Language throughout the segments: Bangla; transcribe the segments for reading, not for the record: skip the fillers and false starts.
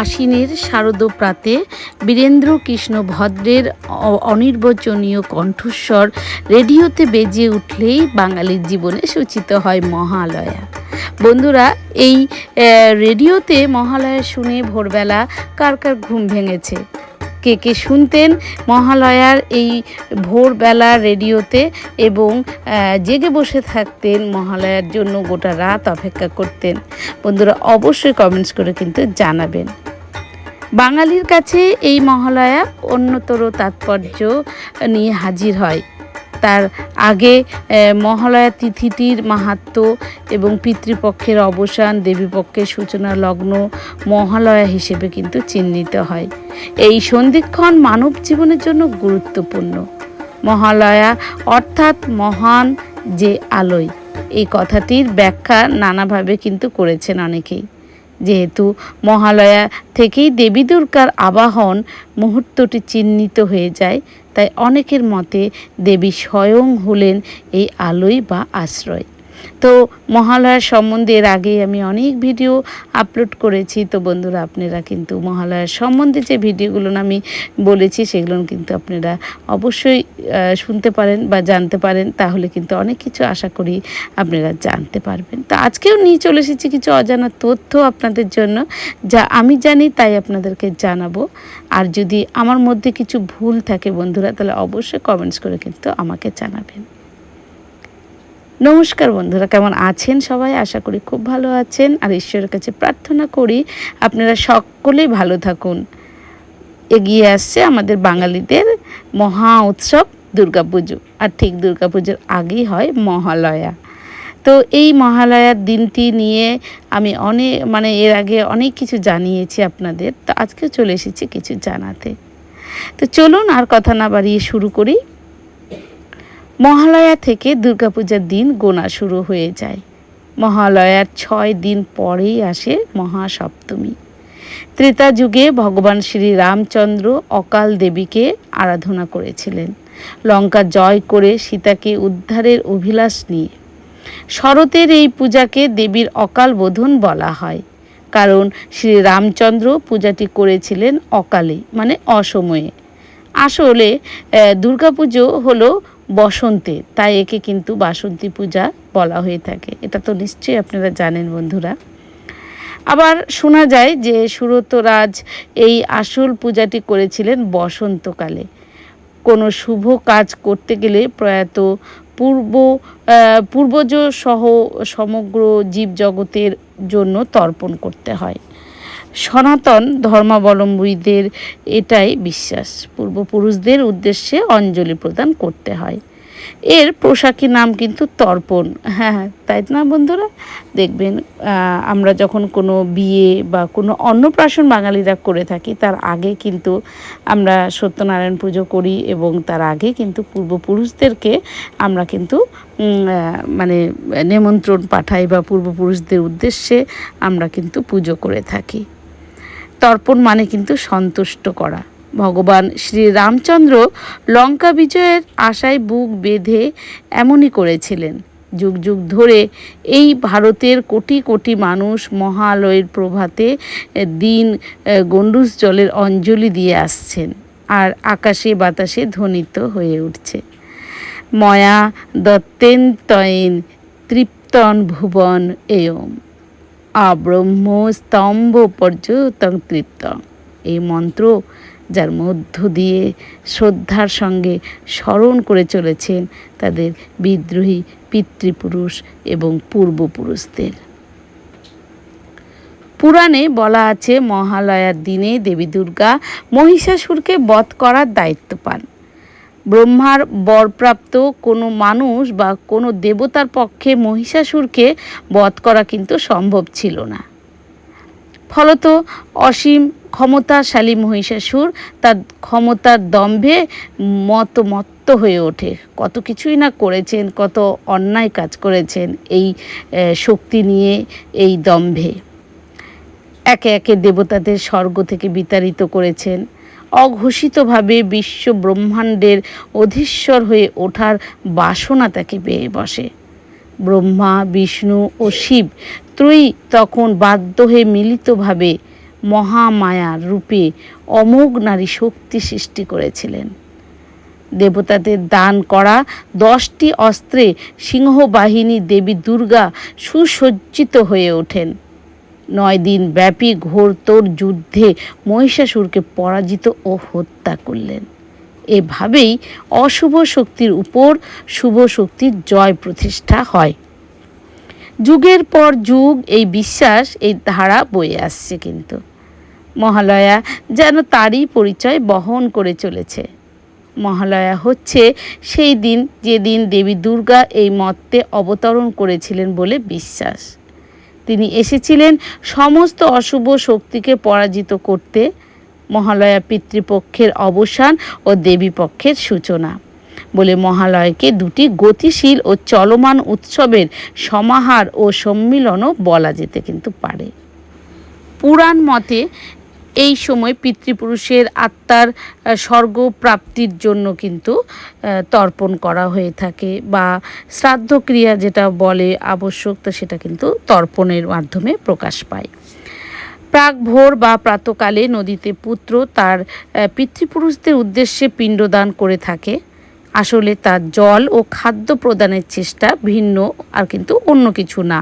আশ্বিনের শারদ প্রাতে বীরেন্দ্র কৃষ্ণ ভদ্রের অনির্বচনীয় কণ্ঠস্বর রেডিওতে বেজে উঠলেই বাঙালির জীবনে সূচিত হয় মহালয়া। বন্ধুরা, এই রেডিওতে মহালয়া শুনে ভোরবেলা কার কার ঘুম ভেঙেছে? কে কে শুনতেন মহালয়ার এই ভোরবেলা রেডিওতে এবং জেগে বসে থাকতেন মহালয়ার জন্য, গোটা রাত অপেক্ষা করতেন? বন্ধুরা, অবশ্যই কমেন্টস করে কিন্তু জানাবেন। বাঙালির কাছে এই মহালয়া অন্যতর তাৎপর্য নিয়ে হাজির হয়। তার আগে মহালয়া তিথিটির মাহাত্ম্য এবং পিতৃপক্ষের অবসান, দেবীপক্ষের সূচনা লগ্ন মহালয়া হিসেবে কিন্তু চিহ্নিত হয়। এই সন্ধিক্ষণ মানব জীবনের জন্য গুরুত্বপূর্ণ। মহালয়া অর্থাৎ মহান যে আলোয়, এই কথাটির ব্যাখ্যা নানাভাবে কিন্তু করেছেন অনেকেই। যেহেতু মহালয়া থেকেই দেবী দুর্গার আবাহন মুহূর্তটি চিহ্নিত হয়ে যায়, তাই অনেকের মতে দেবী স্বয়ং হলেন এই আলোয় বা আশ্রয়। তো মহালয়ার সম্বন্ধে এর আগে আমি অনেক ভিডিও আপলোড করেছি। তো বন্ধুরা, আপনারা কিন্তু মহালয়ার সম্বন্ধে যে ভিডিওগুলো আমি বলেছি সেগুলো কিন্তু আপনারা অবশ্যই শুনতে পারেন বা জানতে পারেন, তাহলে কিন্তু অনেক কিছু আশা করি আপনারা জানতে পারবেন। তো আজকেও নিয়ে চলে এসেছি কিছু অজানা তথ্য আপনাদের জন্য, যা আমি জানি তাই আপনাদেরকে জানাবো। আর যদি আমার মধ্যে কিছু ভুল থাকে বন্ধুরা, তাহলে অবশ্যই কমেন্টস করে কিন্তু আমাকে জানাবেন। নমস্কার বন্ধুরা, কেমন আছেন সবাই? আশা করি খুব ভালো আছেন, আর ঈশ্বরের কাছে প্রার্থনা করি আপনারা সকলেই ভালো থাকুন। এগিয়ে আসছে আমাদের বাঙালিদের মহা উৎসব দুর্গাপুজো, আর ঠিক দুর্গাপুজোর আগেই হয় মহালয়া। তো এই মহালয়ার দিনটি নিয়ে আমি এর আগে অনেক কিছু জানিয়েছি আপনাদের, তো আজকেও চলে এসেছি কিছু জানাতে। তো চলুন আর কথা না বাড়িয়ে শুরু করি। মহালয়া থেকে দুর্গাপূজার দিন গোনা শুরু হয়ে যায়। মহালয়ার 6 দিন পরেই আসে মহাসপ্তমী। ত্রেতা যুগে ভগবান শ্রী রামচন্দ্র অকাল দেবীকে আরাধনা করেছিলেন লঙ্কা জয় করে সীতাকে উদ্ধারের অভিলাষ নিয়ে। শরতের এই পূজাকে দেবীর অকাল বোধন বলা হয়, কারণ শ্রী রামচন্দ্র পূজাটি করেছিলেন অকালে, মানে অসময়ে। আসলে দুর্গাপুজো হলো বসন্তে, তাই একে কিন্তু বাসন্তী পূজা বলা হয়ে থাকে। এটা তো নিশ্চয়ই আপনারা জানেন বন্ধুরা। আবার শোনা যায় যে সুরতরাজ এই আসল পূজাটি করেছিলেন বসন্তকালে। কোনো শুভ কাজ করতে গেলে প্রয়াত পূর্বজ সহ সমগ্র জীবজগতের জন্য তর্পণ করতে হয়। সনাতন ধর্মাবলম্বীদের এটাই বিশ্বাস, পূর্বপুরুষদের উদ্দেশ্যে অঞ্জলি প্রদান করতে হয়। এর পোশাকি নাম কিন্তু তর্পণ। হ্যাঁ, তাই না বন্ধুরা? দেখবেন আমরা যখন কোনো বিয়ে বা কোনো অন্নপ্রাশন বাঙালিরা করে থাকি, তার আগে কিন্তু আমরা সত্যনারায়ণ পুজো করি, এবং তার আগে কিন্তু পূর্বপুরুষদেরকে আমরা কিন্তু নিমন্ত্রণ পাঠাই বা পূর্বপুরুষদের উদ্দেশ্যে আমরা কিন্তু পুজো করে থাকি। তর্পণ মানে কিন্তু সন্তুষ্ট করা। ভগবান শ্রী রামচন্দ্র লঙ্কা বিজয়ের আশায় বুক বেঁধে এমনই করেছিলেন। যুগ যুগ ধরে এই ভারতের কোটি কোটি মানুষ মহালয়ের প্রভাতে দিন গণ্ডূষ জলের অঞ্জলি দিয়ে আসছেন, আর আকাশে বাতাসে ধ্বনিত হয়ে উঠছে ময়া দত্তেন তয়েন তৃপ্তন ভুবন এয়ম আব্রহ্ম স্তম্ভ পর্যতং তৃপ্তং। এই মন্ত্র যার মধ্য দিয়ে শ্রদ্ধার সঙ্গে স্মরণ করে চলেছেন তাদের বিদ্রোহী পিতৃপুরুষ এবং পূর্বপুরুষদের। পুরাণে বলা আছে, মহালয়ার দিনে দেবী দুর্গা মহিষাসুরকে বধ করার দায়িত্ব পান। ব্রহ্মার বরপ্রাপ্ত কোনো মানুষ বা কোনো দেবতার পক্ষে মহিষাসুরকে বধ করা কিন্তু সম্ভব ছিল না। ফলত অসীম ক্ষমতাশালী মহিষাসুর তার ক্ষমতার দম্ভে মত্ত হয়ে ওঠে। কত কিছুই না করেছেন, কত অন্যায় কাজ করেছেন এই শক্তি নিয়ে, এই দম্ভে। একে একে দেবতাদের স্বর্গ থেকে বিতাড়িত করেছেন। অঘোষিতভাবে বিশ্ব ব্রহ্মাণ্ডের অধীশ্বর হয়ে ওঠার বাসনা তাকে পেয়ে বসে। ব্রহ্মা, বিষ্ণু ও শিব ত্রয়ী তখন বাধ্য হয়ে মিলিতভাবে মহামায়ার রূপে অমোঘ নারী শক্তি সৃষ্টি করেছিলেন। দেবতাদের দান করা 10টি অস্ত্রে সিংহবাহিনী দেবী দুর্গা সুসজ্জিত হয়ে ওঠেন। 9 দিন ব্যাপী ঘোরতর যুদ্ধে মহিষাসুরকে পরাজিত ও হত্যা করলেন। এভাবেই অশুভ শক্তির উপর শুভ শক্তির জয় প্রতিষ্ঠা হয়। যুগের পর যুগ এই বিশ্বাস, এই ধারা বয়ে আসছে। কিন্তু মহালয়া যেন তারই পরিচয় বহন করে চলেছে। মহালয়া হচ্ছে সেই দিন যেদিন দেবী দুর্গা এই মর্তে অবতরণ করেছিলেন বলে বিশ্বাস। তিনি এসেছিলেন সমস্ত অশুভ শক্তিকে পরাজিত করতে। মহালয়া পিতৃপক্ষের অবসান ও দেবী পক্ষের সূচনা বলে মহালয়াকে দুটি গতিশীল ও চলমান উৎসবের সমাহার ও সম্মিলনও বলা যেতে কিন্তু পারে। পুরাণ মতে এই সময় পিতৃপুরুষের আত্মার স্বর্গ প্রাপ্তির জন্য কিন্তু তর্পণ করা হয়ে থাকে, বা শ্রাদ্ধক্রিয়া যেটা বলে আবশ্যক, তো সেটা কিন্তু তর্পণের মাধ্যমে প্রকাশ পায়। প্রাক ভোর বা প্রাতকালে নদীতে পুত্র তার পিতৃপুরুষদের উদ্দেশ্যে পিণ্ডদান করে থাকে। আসলে তার জল ও খাদ্য প্রদানের চেষ্টা, ভিন্ন আর কিন্তু অন্য কিছু না।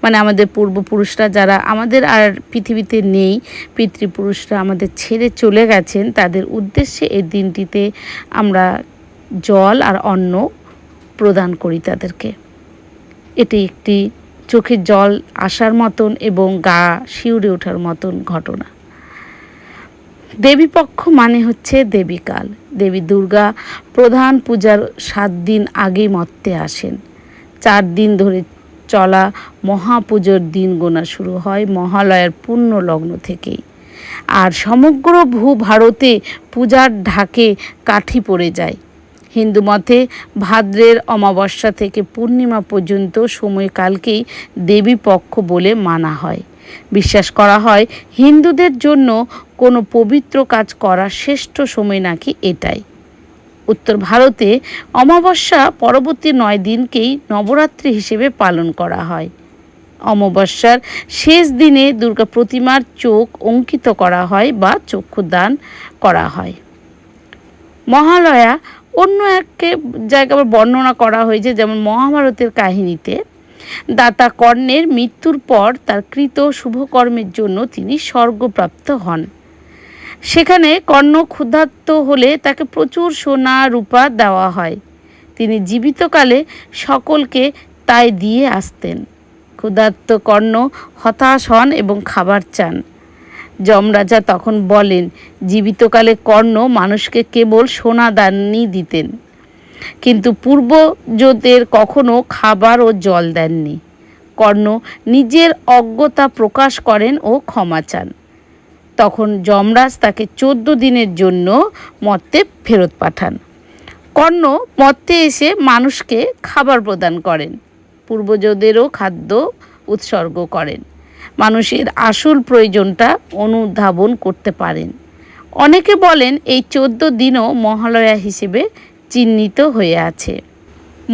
মানে আমাদের পূর্বপুরুষরা যারা আমাদের আর পৃথিবীতে নেই, পিতৃপুরুষরা আমাদের ছেড়ে চলে গেছেন, তাদের উদ্দেশ্যে এই দিনটিতে আমরা জল আর অন্ন প্রদান করি তাদেরকে। এটি একটি চোখে জল আসার মতন এবং গা শিউরে ওঠার মতন ঘটনা। দেবীপক্ষ মানে হচ্ছে দেবীকাল। দেবী দুর্গা প্রধান পূজার 7 দিন আগেই মর্তে আসেন। 4 দিন ধরে চলা মহাপুজোর দিন গোনা শুরু হয় মহালয়ার পূর্ণ লগ্ন থেকেই। আর সমগ্র ভূভারতে পূজার ঢাকে কাঠি পড়ে যায়। হিন্দু মতে ভাদ্রের অমাবস্যা থেকে পূর্ণিমা পর্যন্ত সময়কালকেই দেবী পক্ষ বলে মানা হয়। বিশ্বাস করা হয় হিন্দুদের জন্য কোনো পবিত্র কাজ করার শ্রেষ্ঠ সময় নাকি এটাই। উত্তর ভারতে অমাবস্যা পরবর্তী 9 দিনকেই নবরাত্রি হিসেবে পালন করা হয়। অমাবস্যার শেষ দিনে দুর্গা প্রতিমার চোখ অঙ্কিত করা হয় বা চক্ষুদান করা হয়। মহালয়া অন্য এক জায়গায় বর্ণনা করা হয়েছে, যেমন মহাভারতের কাহিনীতে দাতা কর্ণের মৃত্যুর পর তার কৃত শুভকর্মের জন্য তিনি স্বর্গপ্রাপ্ত হন। সেখানে কর্ণ ক্ষুধার্ত হলে তাকে প্রচুর সোনা রূপা দেওয়া হয়। তিনি জীবিতকালে সকলকে তাই দিয়ে আসতেন। ক্ষুধার্ত কর্ণ হতাশ হন এবং খাবার চান। যমরাজা তখন বলেন, জীবিতকালে কর্ণ মানুষকে কেবল সোনা দানই দিতেন, কিন্তু পূর্বজদের কখনো খাবার ও জল দেননি। কর্ণ নিজের অজ্ঞতা প্রকাশ করেন ও ক্ষমা চান। তখন যমরাজ তাকে 14 দিনের জন্য মর্তে ফেরত পাঠান। কর্ণ মর্তে এসে মানুষকে খাবার প্রদান করেন, পূর্বজদেরও খাদ্য উৎসর্গ করেন, মানুষের আসল প্রয়োজনটা অনুধাবন করতে পারেন। অনেকে বলেন এই 14 দিনও মহালয়া হিসেবে চিহ্নিত হয়ে আছে।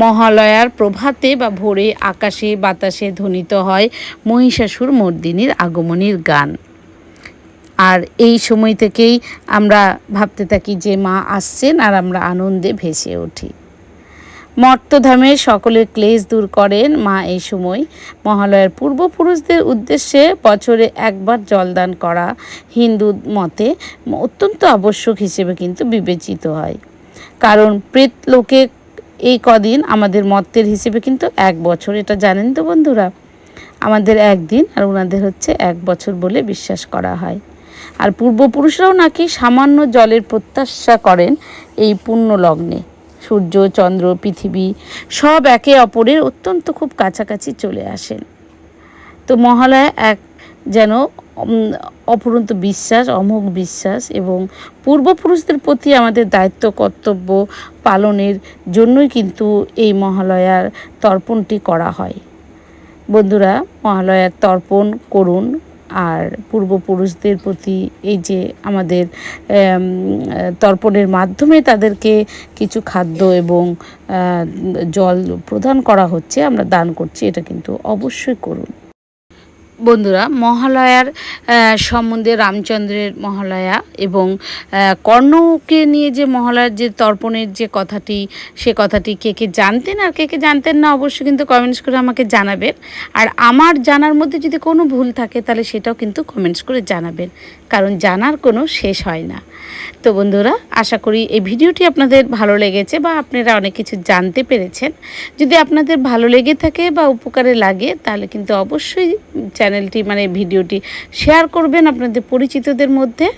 মহালয়ার প্রভাতে বা ভোরে আকাশে বাতাসে ধ্বনিত হয় মহিষাসুর মর্দিনীর আগমনের গান। আর এই সময় থেকেই আমরা ভাবতে থাকি যে মা আসছেন, আর আমরা আনন্দে ভেসে উঠি। মর্তধামে সকলের ক্লেশ দূর করেন মা এই সময়। মহালয়ার পূর্বপুরুষদের উদ্দেশ্যে বছরে একবার জলদান করা হিন্দু মতে অত্যন্ত আবশ্যক হিসেবে কিন্তু বিবেচিত হয়। কারণ প্রেত লোকে এই কদিন আমাদের মর্তের হিসেবে কিন্তু 1 বছর, এটা জানেন তো বন্ধুরা। আমাদের 1 দিন আর ওনাদের হচ্ছে 1 বছর বলে বিশ্বাস করা হয়। আর পূর্বপুরুষরাও নাকি সামান্য জলের প্রত্যাশা করেন এই পূর্ণ লগ্নে। সূর্য, চন্দ্র, পৃথিবী সব একে অপরের অত্যন্ত খুব কাছাকাছি চলে আসেন। তো মহালয়া এক যেন অফুরন্ত বিশ্বাস, অমোঘ বিশ্বাস এবং পূর্বপুরুষদের প্রতি আমাদের দায়িত্ব কর্তব্য পালনের জন্যই কিন্তু এই মহালয়ার তর্পণটি করা হয়। বন্ধুরা, মহালয়ার তর্পণ করুন। আর পূর্বপুরুষদের প্রতি এই যে আমাদের তর্পণের মাধ্যমে তাদেরকে কিছু খাদ্য এবং জল প্রদান করা হচ্ছে, আমরা দান করছি, এটা কিন্তু অবশ্যই করুন। বন্ধুরা, মহালয়ার সম্বন্ধে রামচন্দ্রের মহালয়া এবং কর্ণকে নিয়ে যে মহালয়ার যে তর্পণের যে কথাটি, সে কথাটি কে কে জানতেন আর কে কে জানতেন না অবশ্যই কিন্তু কমেন্টস করে আমাকে জানাবেন। আর আমার জানার মধ্যে যদি কোনো ভুল থাকে তাহলে সেটাও কিন্তু কমেন্টস করে জানাবেন, কারণ জানার কোনো শেষ হয় না। তো বন্ধুরা, আশা করি এই ভিডিওটি আপনাদের ভালো লেগেছে বা আপনারা অনেক কিছু জানতে পেরেছেন। যদি আপনাদের ভালো লেগে থাকে বা উপকারে লাগে তাহলে কিন্তু অবশ্যই চ্যানেলটি ভিডিওটি শেয়ার করবেন আপনাদের পরিচিতদের মধ্যে।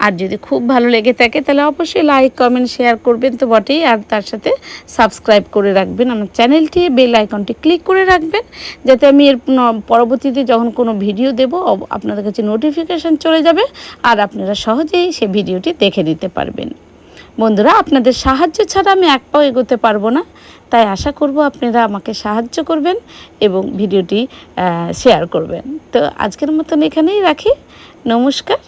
আর যদি খুব ভালো লেগে থাকে তাহলে অবশ্যই লাইক কমেন্ট শেয়ার করবেন তো বটেই, আর তার সাথে সাবস্ক্রাইব করে রাখবেন আমার চ্যানেলটি, বেল আইকনটি ক্লিক করে রাখবেন, যাতে আমি এর পরবর্তীতে যখন কোনো ভিডিও দেব আপনাদের কাছে নোটিফিকেশান চলে যাবে আর আপনারা সহজেই সে ভিডিওটি দেখে নিতে পারবেন। বন্ধুরা, আপনাদের সাহায্য ছাড়া আমি এক পাও এগোতে পারবো না, তাই আশা করব আপনারা আমাকে সাহায্য করবেন এবং ভিডিওটি শেয়ার করবেন। তো আজকের মতন এখানেই রাখি। নমস্কার।